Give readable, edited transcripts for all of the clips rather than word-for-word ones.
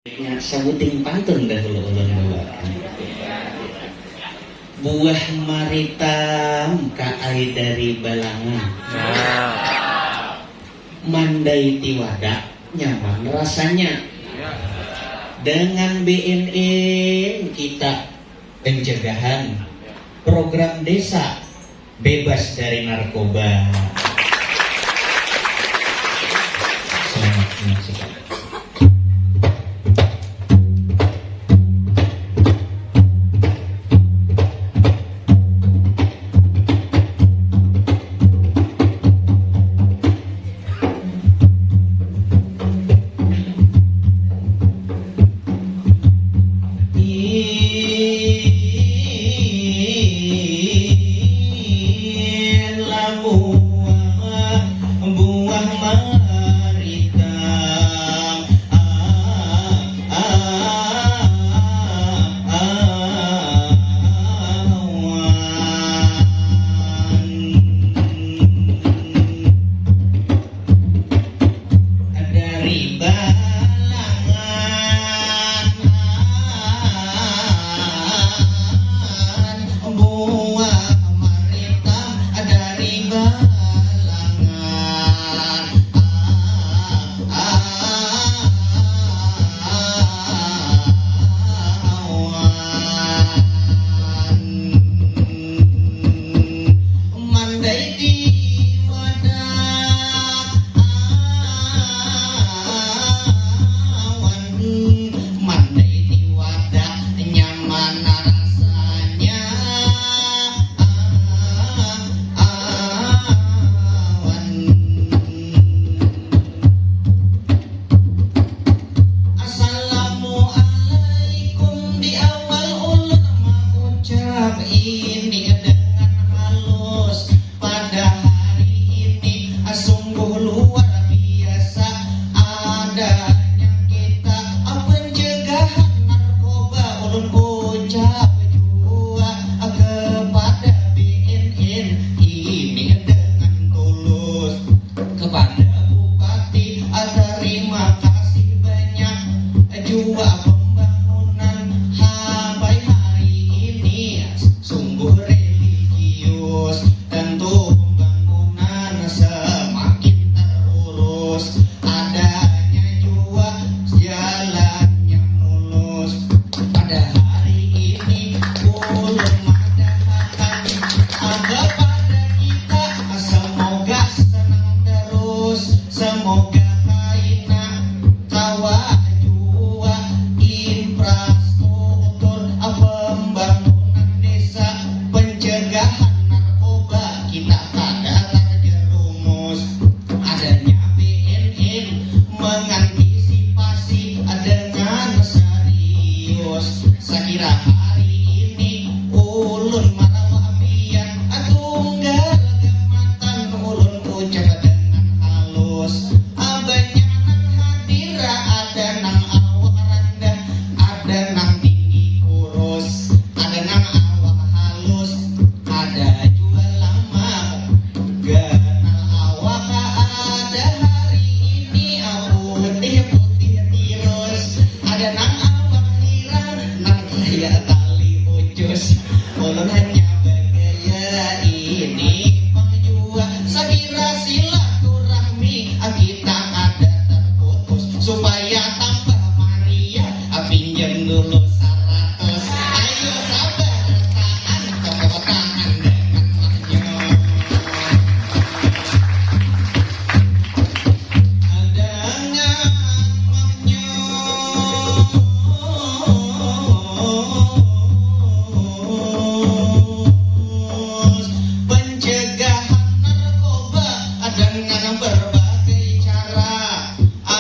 Ya, sabuting pantun dahulu ulun bawakan. Buah maritam kaai dari balangan. Mandai tiwadak nyaman rasanya. Dengan BNN kita pencegahan program desa bebas dari narkoba. Selamat menyaksikan.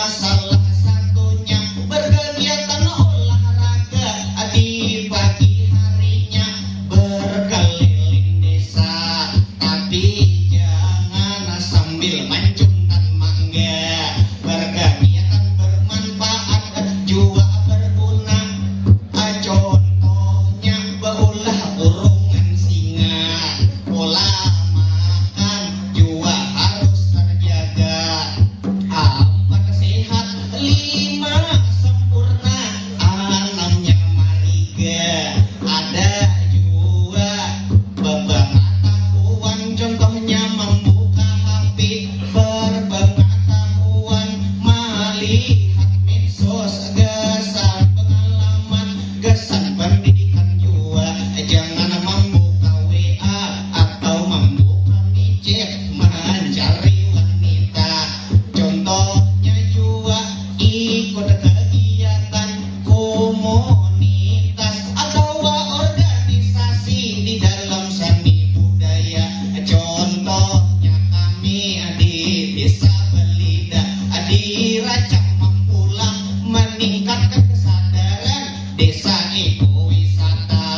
Salah satunya berkegiatan olahraga meningkatkan kesadaran desa ekowisata.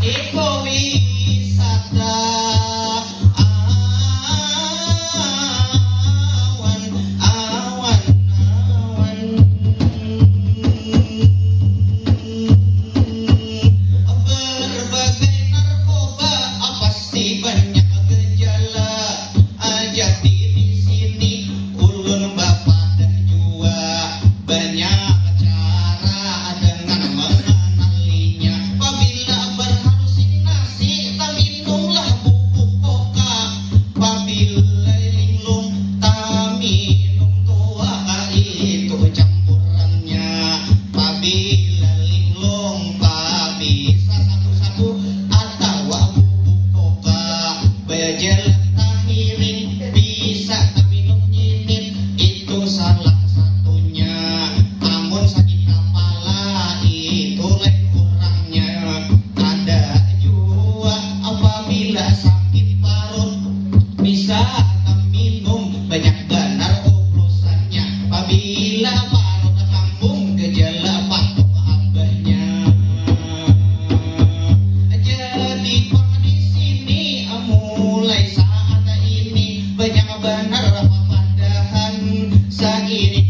Ekowisata awan awan awan berbagai narkoba pasti banyak gejala jadi di sini ulun bapak dan jua banyak cara dengan mengenalinya. Apabila berhalusinasi tak minumlah bubuk koka, apabila linglung tak minum tua itu campurannya. Apabila linglung tak bisa satu-satu atau bubuk koka, berjalan tak hiring bisa tak minum nyinit itu salah satunya. Namun sakit kepala itu lain kurangnya. Ada juga apabila sakit parut bisa tak minum banyak benar oplosannya. Apabila parut kambung gejala batuk abahnya. Jadi di sini mulai saat ini banyak benar padahan seiring